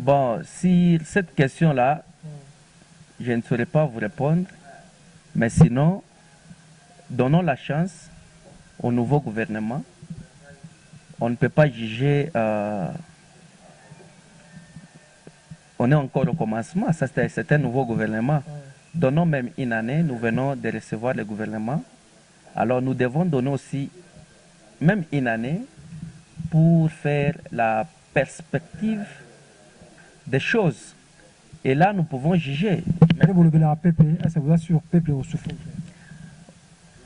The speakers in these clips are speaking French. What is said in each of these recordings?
Bon, si cette question-là, je ne saurais pas vous répondre, mais sinon, donnons la chance au nouveau gouvernement. On ne peut pas juger, on est encore au commencement, ça c'est un nouveau gouvernement. Donnons même une année, nous venons de recevoir le gouvernement. Alors nous devons donner aussi même une année pour faire la perspective des choses. Et là, nous pouvons juger.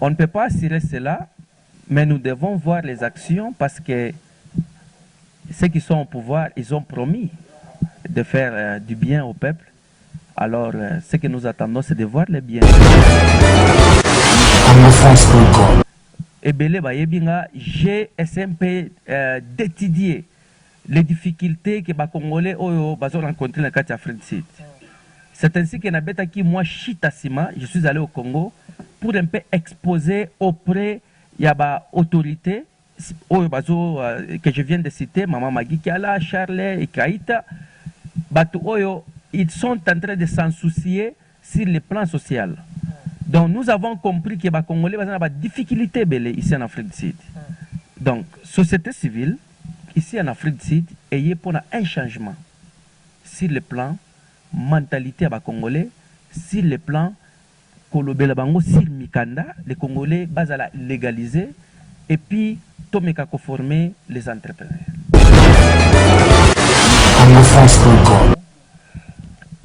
On ne peut pas assurer cela, mais nous devons voir les actions parce que ceux qui sont au pouvoir, ils ont promis de faire du bien au peuple. Alors, ce que nous attendons, c'est de voir le bien. Et j'ai SMP d'étudier les difficultés que les Congolais ont rencontrées dans le Afrique Sud. C'est ainsi que moi, Chitasima, je suis allé au Congo pour un peu exposer auprès de l'autorité que je viens de citer, Maman Magui Kiala, Charlet et Kaïta. Ils sont en train de s'en soucier sur le plan social. Donc nous avons compris que les Congolais ont des difficultés ici en Afrique du Sud. Donc, société civile, ici en Afrique du Sud, ayez pour un changement sur le plan mentalité à Congolais, sur le plan Kolobelabango, sur Mikanda, les Congolais basent légaliser et puis Tomeka former les entrepreneurs.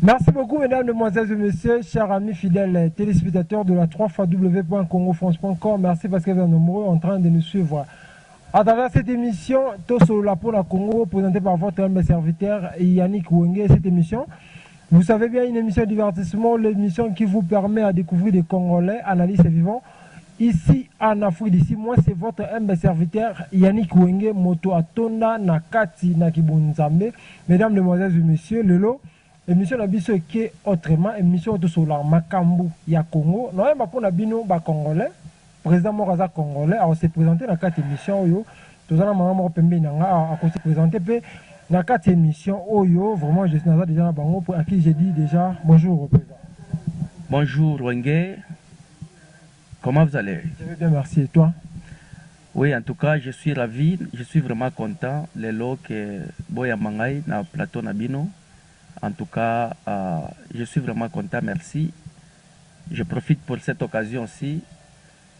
Merci beaucoup, mesdames, mesdemoiselles et messieurs, chers amis fidèles téléspectateurs de la 3xw.congofrance.com. Merci parce que vous êtes nombreux en train de nous suivre. À travers cette émission, Tosso la pour la Congo, présentée par votre humble serviteur Yannick Wenge. Cette émission, vous savez bien, une émission de divertissement, l'émission qui vous permet à découvrir des Congolais, analystes et vivants. Ici en Afrique d'ici, moi c'est votre humble serviteur Yannick Wenge, Moto Atonda, Nakati, Nakibunzambe. Mesdames, mesdemoiselles et messieurs, Lelo. Émission na biso qui est autrement émission de sur la Makambu ya Congo. Nous avons pour bino ba congolais, président Moraza congolais, alors se présenter dans quatre émissions yo. Tous en maman pembe nanga a se présenter pe dans quatre émissions oyo. Vraiment je suis déjà na bango pour à qui j'ai dit déjà bonjour président. Bonjour Wenge. Comment vous allez? Je vais bien, merci. Et toi? Oui, en tout cas, je suis ravi, je suis vraiment content les lots que Boya Mangai na plateau Nabino. En tout cas, je suis vraiment content, merci. Je profite pour cette occasion aussi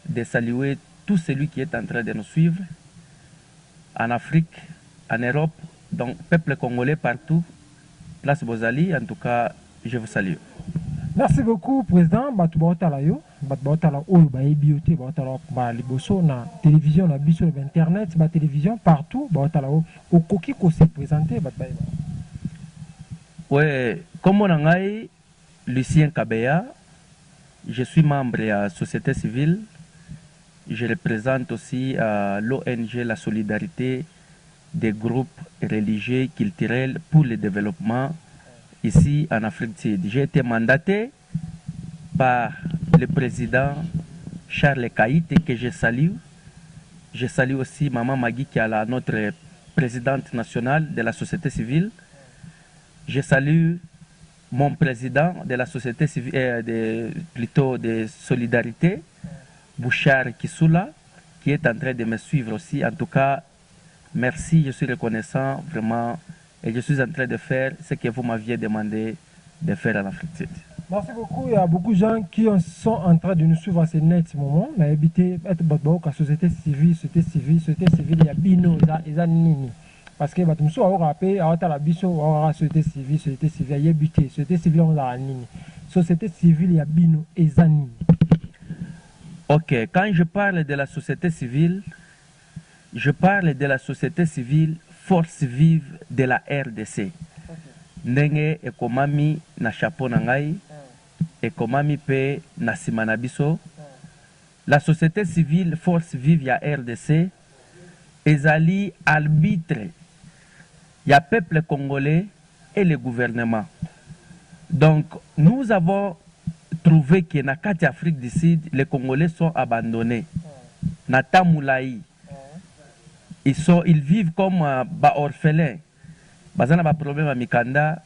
de saluer tout celui qui est en train de nous suivre en Afrique, en Europe, donc peuple congolais partout, place Bozali. En tout cas, je vous salue. Merci beaucoup, président. Batu baotala yo, batu baotala oyo ba ebioté, baotala ba liboso na télévision, na biso na internet, ba télévision partout, baotala o okoki ko se présenter batu ba. Oui, comme on a Lucien Kabeya, je suis membre de la société civile. Je représente aussi l'ONG La Solidarité des groupes religieux culturels pour le développement ici en Afrique du Sud. J'ai été mandaté par le président Charles Kaïte que je salue. Je salue aussi Maman Magui qui est notre présidente nationale de la société civile. Je salue mon président de la société civile, plutôt de solidarité, Bouchard Kisula, qui est en train de me suivre aussi. En tout cas, merci, je suis reconnaissant vraiment et je suis en train de faire ce que vous m'aviez demandé de faire en Afrique. Merci beaucoup. Il y a beaucoup de gens qui sont en train de nous suivre à ce net moment. On a habité la société civile, il y a Bino, il y a Nini. Parce que nous sommes rappelés à la société civile, il y a habité, société civile, on a Nini. Société civile, il y a Bino et Zanini. Ok, quand je parle de la société civile, je parle de la société civile force vive de la RDC. Ndenge ekomami na chapeau na ngai, ekomami pe na sima na biso. La société civile force vive ya RDC ezali arbitre ya peuple congolais et le gouvernement. Donc nous avons trouvé que na kati Afrique du Sud, les Congolais sont abandonnés. Na Tamoulaï, ils vivent comme orphelins. bazana ba problème à mikanda,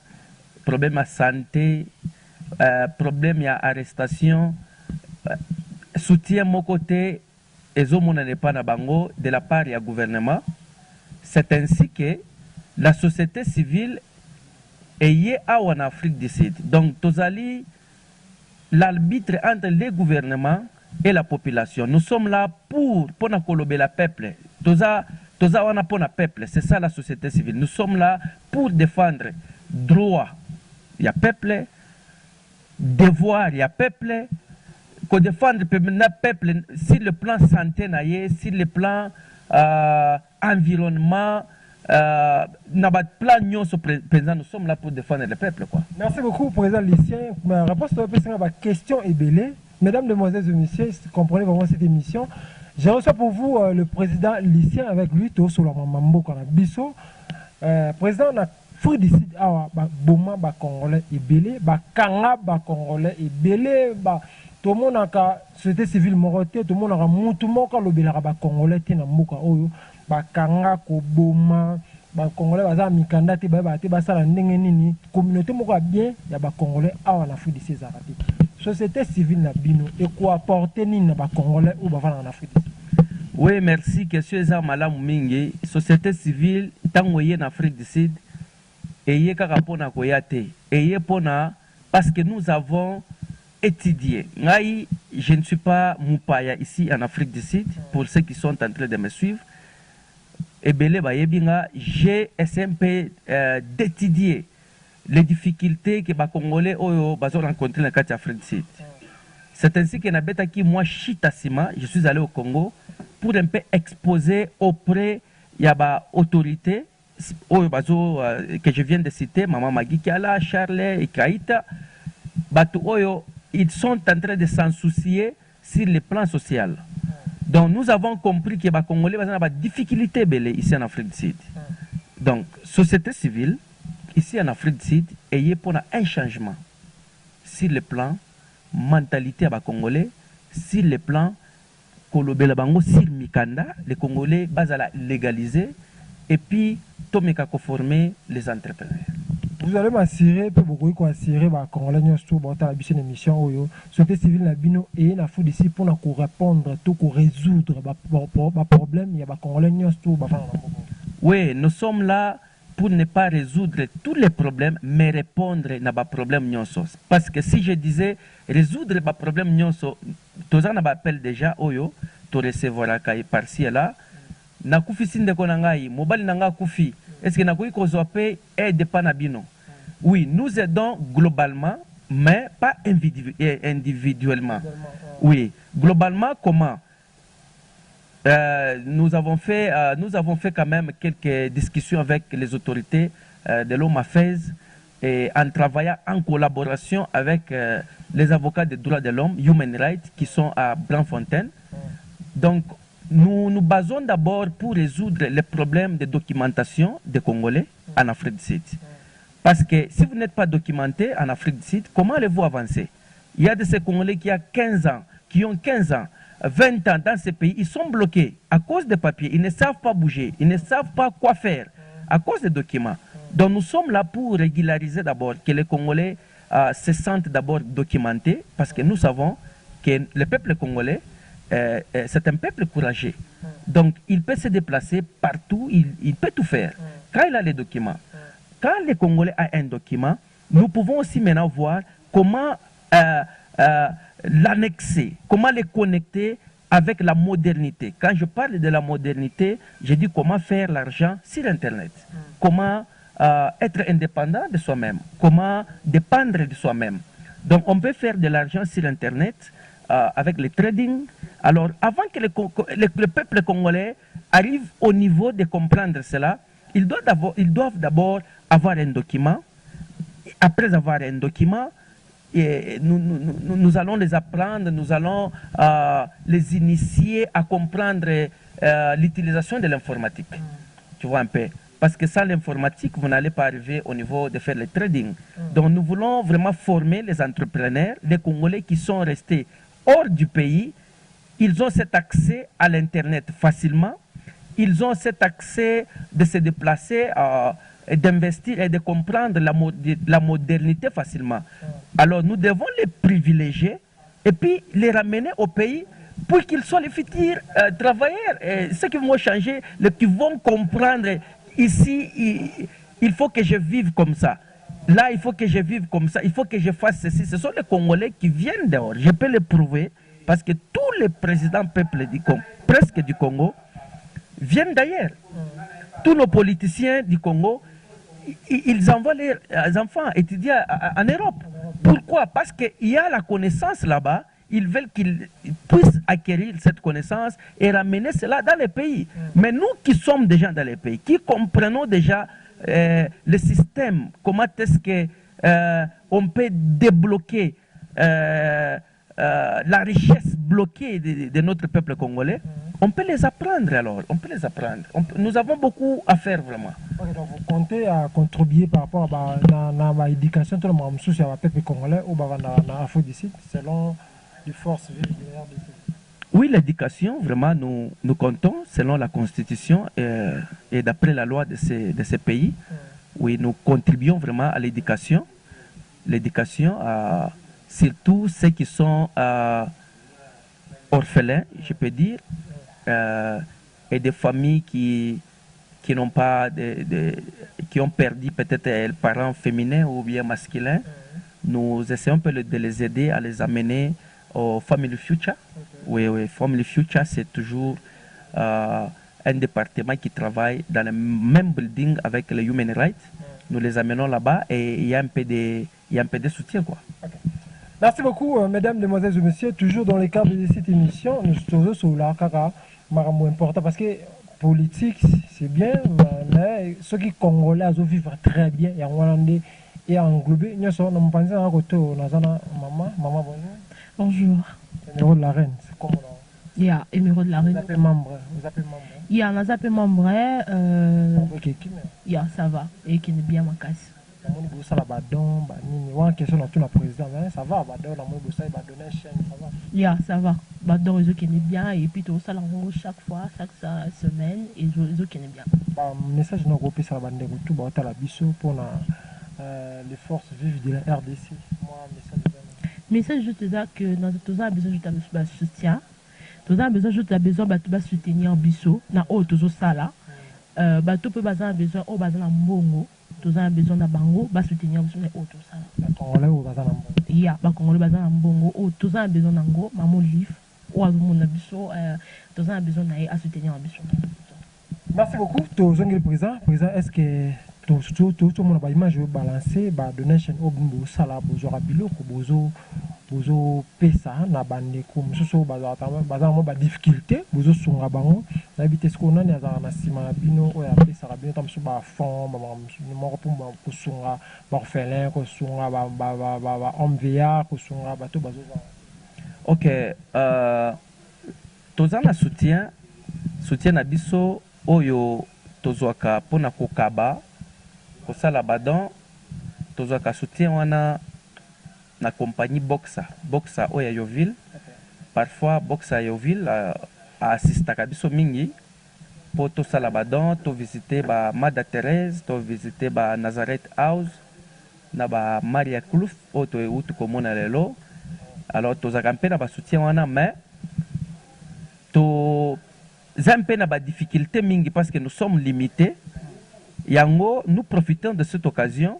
problème à santé, problème à arrestation, soutien mon côté et zomona n'est pas na bango de la part du gouvernement. C'est ainsi que la société civile est en Afrique du Sud. Donc, tozali l'arbitre entre les gouvernements et la population. Nous sommes là pour le peuple. Toza wana pour le peuple. C'est ça la société civile. Nous sommes là pour défendre droit. Il y a peuple, devoir, il y a peuple. Qu'on défendre le peuple sur le plan santé, sur le plan environnement, nous sommes là pour défendre le peuple. Quoi. Merci beaucoup, Président Lucien. Ma réponse à ma question est belle. Mesdames, Demoiselles et Messieurs, comprenez vraiment cette émission. Je reçois pour vous le Président Lucien avec lui, sur le Mambo Kanabiso. Président, on a fait des sites à Boma, Congolais et Belé, Kanga, Congolais et Belé, tout le monde a la société civile moroté, tout le monde a moutumo ka lobela ba congolais te na mboka oyo ba kanga ko boma ba congolais baza mikanda te ba sala ndenge nini communauté moko bien ya ba congolais awa na Afrique de Zarate. Société civile na bino et quoi apporter nini na ba congolais ou ba vana na Afrique. Oui, merci question eza malamu mingi. Société civile tango ye na Afrique du Sud et ye kaka pona ko yate et ye pona parce que nous avons étudier. Je ne suis pas Moupaya ici en Afrique du Sud, pour ceux qui sont en train de me suivre. Et j'ai SMP d'étudier les difficultés que les Congolais ont rencontrées dans l'Afrique du Sud. C'est ainsi que moi, Chitasima, je suis allé au Congo pour un peu exposer auprès de l'autorité que je viens de citer, Maman Magui Kiala, Charles et Kaïta. Ils sont en train de s'en soucier sur le plan social. Donc nous avons compris que les Congolais ont des difficultés ici en Afrique du Sud. Donc, société civile, ici en Afrique du Sud, ayez pour un changement sur le plan mentalité des Congolais, sur le plan Kolobela Bango, sur Mikanda, les Congolais basent à la légaliser et puis Tomeka former les entrepreneurs. Vous allez m'assurer, peu beaucoup quoi assurer bah Congolais nous sur bah ta biche émission oyo société civile na bino et na fou d'ici pour nous répondre tout pour résoudre bah problème il y a bah Congolais nous sur bah. Oui, nous sommes là pour ne pas résoudre tous les problèmes mais répondre na bah problème nyonso parce que si je disais résoudre bah problème nyonso tous en appel déjà oyo to recevoir kai par-ci là na kufi sinde ko nangai mobali nanga kufi. Est-ce que nous avons aide panabino? Oui, nous aidons globalement, mais pas individuellement. Oui, globalement, comment? Nous avons fait quand même quelques discussions avec les autorités de l'OMAFEZ et en travaillant en collaboration avec les avocats des droits de l'homme, Human Rights, qui sont à Branfontaine. Donc, nous nous basons d'abord pour résoudre les problèmes de documentation des Congolais en Afrique du Sud. Parce que si vous n'êtes pas documenté en Afrique du Sud, comment allez-vous avancer? Il y a de ces Congolais qui ont 15 ans, 20 ans dans ces pays, ils sont bloqués à cause des papiers, ils ne savent pas bouger, ils ne savent pas quoi faire à cause des documents. Donc nous sommes là pour régulariser d'abord que les Congolais se sentent d'abord documentés, parce que nous savons que le peuple congolais c'est un peuple courageux. Donc, il peut se déplacer partout, il peut tout faire. Quand il a les documents, quand les Congolais ont un document, nous pouvons aussi maintenant voir comment l'annexer, comment les connecter avec la modernité. Quand je parle de la modernité, je dis comment faire l'argent sur Internet, comment être indépendant de soi-même, comment dépendre de soi-même. Donc, on peut faire de l'argent sur Internet avec le trading. Alors, avant que le peuple congolais arrive au niveau de comprendre cela, ils doivent d'abord avoir un document. Après avoir un document, nous allons les apprendre, nous allons les initier à comprendre l'utilisation de l'informatique. Tu vois un peu. Parce que sans l'informatique, vous n'allez pas arriver au niveau de faire le trading. Donc, nous voulons vraiment former les entrepreneurs, les Congolais qui sont restés hors du pays. Ils ont cet accès à l'Internet facilement. Ils ont cet accès de se déplacer d'investir et de comprendre la modernité facilement. Alors nous devons les privilégier et puis les ramener au pays pour qu'ils soient les futurs travailleurs, ceux qui vont changer, qui vont comprendre ici, il faut que je vive comme ça. Là, il faut que je vive comme ça, il faut que je fasse ceci. Ce sont les Congolais qui viennent dehors. Je peux le prouver parce que tous les présidents peuples du Congo, presque du Congo, viennent d'ailleurs. Tous nos politiciens du Congo, ils envoient leurs enfants étudier en Europe. Pourquoi? Parce qu'il y a la connaissance là-bas. Ils veulent qu'ils puissent acquérir cette connaissance et ramener cela dans les pays. Mais nous qui sommes déjà dans les pays, qui comprenons déjà le système, comment est-ce qu'on peut débloquer la richesse bloquée de notre peuple congolais, on peut les apprendre alors, on peut les apprendre. Nous avons beaucoup à faire vraiment. Okay, donc vous comptez à contribuer par rapport à l'éducation de le peuple congolais ou dans l'Afrique du Sud, selon les forces vives de l'RDC? Oui, l'éducation, vraiment, nous comptons selon la constitution et d'après la loi de ces pays. Oui, nous contribuons vraiment à l'éducation. L'éducation, surtout ceux qui sont orphelins, je peux dire, et des familles qui n'ont pas qui ont perdu peut-être leurs parents féminins ou bien masculins. Nous essayons un peu de les aider à les amener au Family Future. Oui, Family Future, c'est toujours un département qui travaille dans le même building avec les Human Rights. Nous les amenons là-bas et il y a un peu de soutien, quoi. Okay. Merci beaucoup, mesdames, demoiselles et messieurs. Toujours dans le cadre de cette émission, nous sommes sur la caca, important parce que politique, c'est bien, mais ceux qui Congolais vivent très bien et englobé. Nous sommes en pensant à côté, maman, bonjour. Bonjour. Émeraude de la Reine, c'est comme là. Il y a Émeraude de la Reine. Vous appelez membre. Il y a un appel membre. Il y a ça va. Et qui est bien ma casse. Ça va, question dans tout le président, ça va, il y a ça va. Badon, ils qui est bien. Et puis tout ça, chaque fois, chaque semaine, ils qui est bien. Message dans le groupe, ça va tout la biso pour les forces vives de la RDC. Message je te dis que dans tout ça besoin de soutien. Tout ça besoin de soutenir biso na o tout ça là. Bato peut besoin au bazan mbongo. Tout ça besoin na bango ba soutenir biso na o tout ça là. Congolais au bazan mbongo. Ya ba congolais bazan mbongo o tout ça besoin nango mamo livre ou azumo na biso tout ça besoin na à soutenir biso. Merci beaucoup. Tout le président, est-ce que tout le monde a image balancer donation au bimbo sala bozo rabilo ko bozo pesa na bande ko musoso baza ba difficulté bozo sunga bango na bité ce qu'on a na sima bino o ya pesa rabino tam su ba fond ba mo ko sunga ba orphelin ko sunga ba homme vieillard ko sunga bato bazo. OK, tozana soutien na biso oyo tozwaka pona kokaba kosala badon tozwaka soutien wana na compagnie Boxa oyo ya Yoville. Parfois Boxa Yoville assistaka biso mingi po tosala badon to visiter ba Mada Thérèse, to visiter ba Nazareth House na ba Maria Kloof oyo toeuti komona lelo. Alors tozaka mpe na ba soutien wana mais un peu na difficulté mingi parce que nous sommes limités. Yango, nous profitons de cette occasion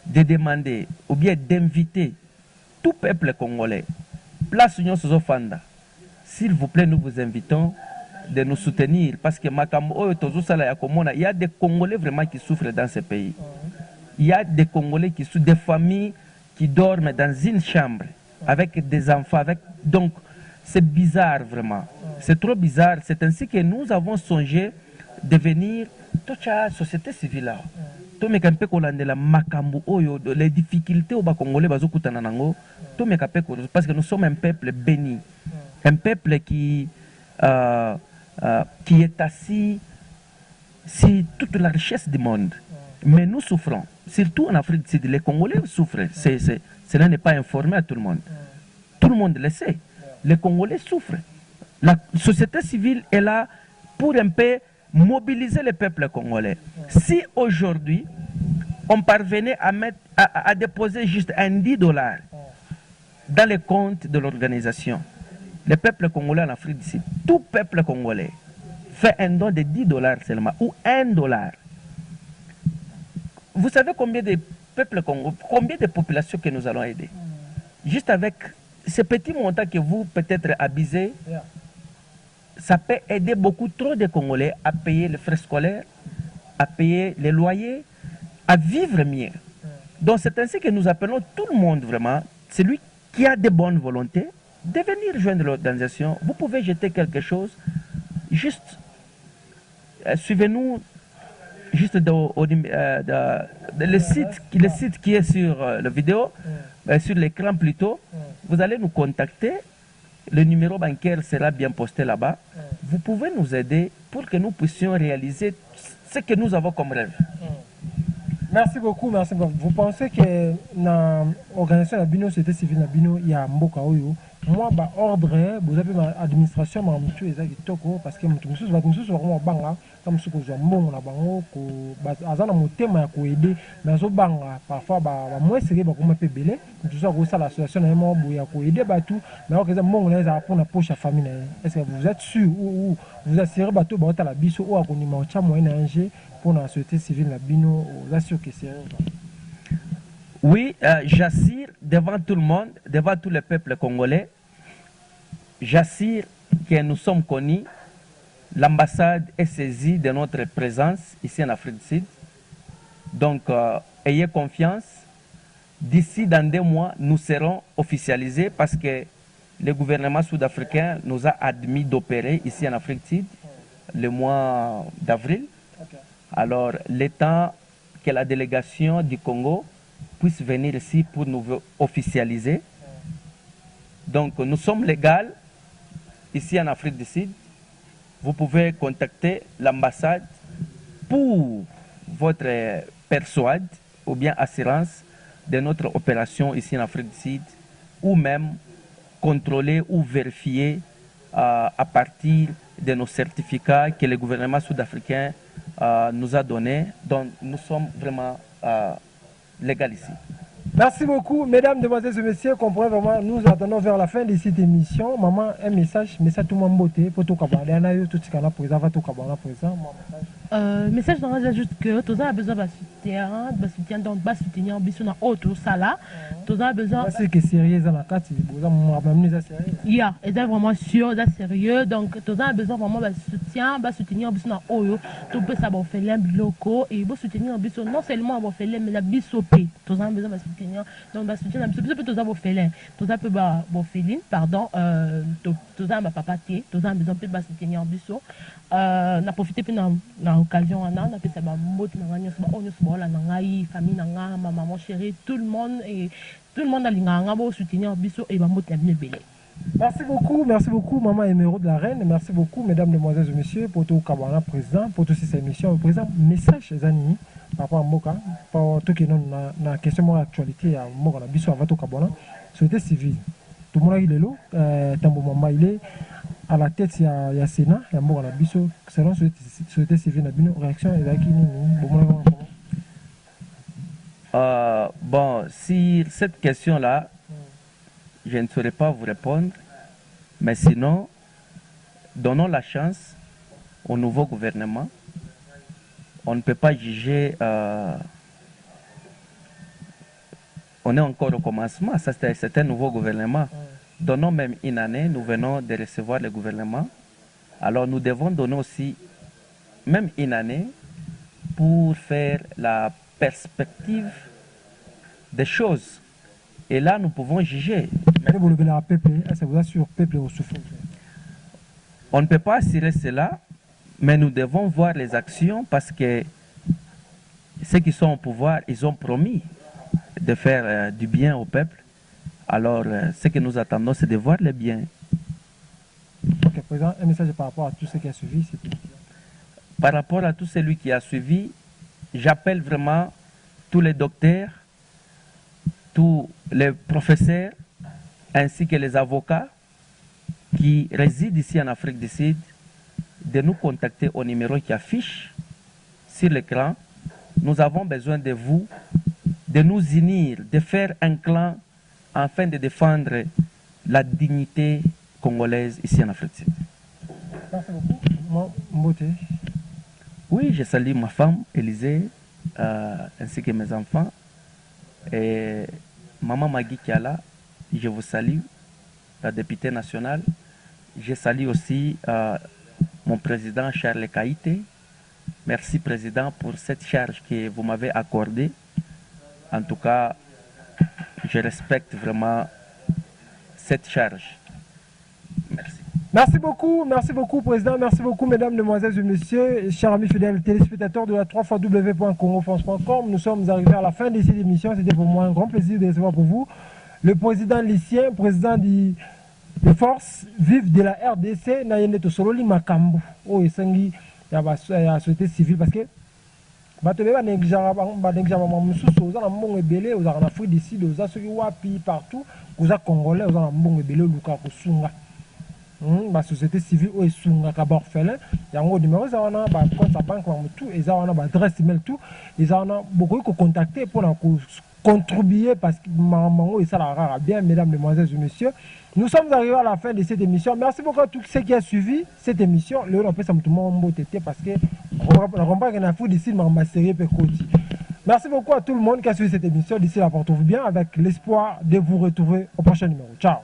de demander ou bien d'inviter tout peuple congolais. Place Union Sozofanda. S'il vous plaît, nous vous invitons de nous soutenir parce que il y a des Congolais vraiment qui souffrent dans ce pays. Il y a des Congolais qui souffrent, des familles qui dorment dans une chambre avec des enfants. Donc, c'est bizarre vraiment. C'est trop bizarre. C'est ainsi que nous avons songé de venir la société civile là. Les difficultés au Congolais parce que nous sommes un peuple béni. Un peuple qui est assis sur toute la richesse du monde. Mais nous souffrons. Surtout en Afrique du Sud, les Congolais souffrent. Cela n'est pas informé à tout le monde. Tout le monde le sait. Les Congolais souffrent. La société civile est là pour un peu mobiliser le peuple congolais. Si aujourd'hui, on parvenait à déposer juste un $10 dans les comptes de l'organisation, le peuple congolais en Afrique du Sud, tout peuple congolais fait un don de $10 seulement, ou $1. Vous savez combien de peuples congolais, combien de populations que nous allons aider? Juste avec ce petit montant que vous peut-être abusez, ça peut aider beaucoup trop de Congolais à payer les frais scolaires, à payer les loyers, à vivre mieux. Donc c'est ainsi que nous appelons tout le monde vraiment, celui qui a de bonnes volontés, de venir joindre l'organisation. Vous pouvez jeter quelque chose, juste suivez-nous juste le site qui est sur la vidéo, sur l'écran plutôt. Vous allez nous contacter. Le numéro bancaire sera bien posté là-bas. Vous pouvez nous aider pour que nous puissions réaliser ce que nous avons comme rêve. Merci beaucoup, merci beaucoup. Vous pensez que dans l'organisation de la société civile, il y a un mboka oyo? Moi, ordre, vous avez ma administration, ma mutu ezaki toko parce que mutu mususu vraiment banga comme ce que je mbongo na bango ko azana motema ya ko aider mais zo banga parfois moi c'est ba kuma pe belé tout ça ko ça l'association na mo boya ko aider batu mais que ça mbongo na za pour na poche famille na. Est-ce que vous êtes sûr ou vous assurez batu ba la biso ou akonima cha moyen anje pour la société civile na bino vous assurez que c'est Oui, j'assure devant tout le monde, devant tout le peuple congolais, j'assure que nous sommes connus. L'ambassade est saisie de notre présence ici en Afrique du Sud. Donc, ayez confiance. D'ici dans 2 mois, nous serons officialisés parce que le gouvernement sud-africain nous a admis d'opérer ici en Afrique du Sud le mois d'avril. Alors, le temps que la délégation du Congo puisse venir ici pour nous officialiser. Donc nous sommes légaux ici en Afrique du Sud. Vous pouvez contacter l'ambassade pour votre persuade ou bien assurance de notre opération ici en Afrique du Sud, ou même contrôler ou vérifier à partir de nos certificats que le gouvernement sud-africain nous a donnés. Donc nous sommes vraiment légal ici. Merci beaucoup, mesdames, demoiselles et messieurs. Comprenez vraiment, nous attendons vers la fin de cette émission. Maman, un message tout le monde beauté pour tout le tout ce qu'on a présent, va tout le présent. Message dans la juste que tous a besoin de soutien, donc de soutenir biso na autre sala. Tous a besoin. C'est que sérieux dans la carte, vous avez sérieux. Yeah, et c'est vraiment sûr, c'est sérieux. Donc tous a besoin vraiment de soutien, de soutenir biso na oyo. Tout peut ça bon faire les locaux et vous soutenir biso non seulement bon faire les mais la biso p. Tous a besoin de soutenir, donc de soutenir biso peut tous a bon faire tous a peut bon féline, pardon, tous a ma papa té, tous a besoin peut soutenir biso. Na profiter puis na occasion on a fait ça mot na ngani on se bola na ngai famille na nga maman chérie tout le monde a linganga bo soutenir biso et ba mot ya bien belé. Merci beaucoup maman Emeraude de la reine, merci beaucoup mesdames, demoiselles et messieurs pour tout Kabana présent pour toutes ces émissions présent message zani par rapport à Moka pour tout qui non na question de actualité à Moka na biso avant tout Kabana société civile tout le monde il est là tambo mama il est à la tête il y a Sénat il y a Moka na biso selon société civile na bino réaction et là qui bon, si cette question-là, je ne saurais pas vous répondre, mais sinon, donnons la chance au nouveau gouvernement. On ne peut pas juger, on est encore au commencement, ça c'est un nouveau gouvernement. Donnons même une année, nous venons de recevoir le gouvernement. Alors nous devons donner aussi même une année pour faire la perspective des choses. Et là, nous pouvons juger. On ne peut pas assurer cela, mais nous devons voir les actions parce que ceux qui sont au pouvoir, ils ont promis de faire du bien au peuple. Alors, ce que nous attendons, c'est de voir le bien. Ok, président, un message par rapport à tout ce qui a suivi. Par rapport à tout celui qui a suivi, j'appelle vraiment tous les docteurs, tous les professeurs, ainsi que les avocats qui résident ici en Afrique du Sud, de nous contacter au numéro qui affiche sur l'écran. Nous avons besoin de vous, de nous unir, de faire un clan afin de défendre la dignité congolaise ici en Afrique. Merci beaucoup. Mbote. Oui, je salue ma femme, Élisée, ainsi que mes enfants. Et maman Magui Kiala, je vous salue, la députée nationale. Je salue aussi mon président Charles Kaïté. Merci, président, pour cette charge que vous m'avez accordée. En tout cas, je respecte vraiment cette charge. Merci beaucoup, président. Merci beaucoup, mesdames, demoiselles et messieurs, chers amis fidèles téléspectateurs de la 3xw.congofrance.com. Nous sommes arrivés à la fin de cette émission. C'était pour moi un grand plaisir de recevoir pour vous le président Lucien, président des forces vives de la RDC, Nayende Tosololi Makambu. Oh, et Sangi, il y a la société civile parce que partout, Congolais, la société civile ou sunga ka orphelin yango numéro za wana ba compte sa banque wa tout et za wana ba adresse email tout et za wana beaucoup ko contacter pour contribuer parce que maman et ça la rare bien mesdames mesdemoiselles et messieurs, nous sommes arrivés à la fin de cette émission. Merci beaucoup à tous ceux qui ont suivi cette émission. Le on peut ça tout le monde parce que on comprend qu'on a fou d'ici ma série Pekoti. Merci beaucoup à tout le monde qui a suivi cette émission. D'ici là, portez-vous bien avec l'espoir de vous retrouver au prochain numéro. Ciao.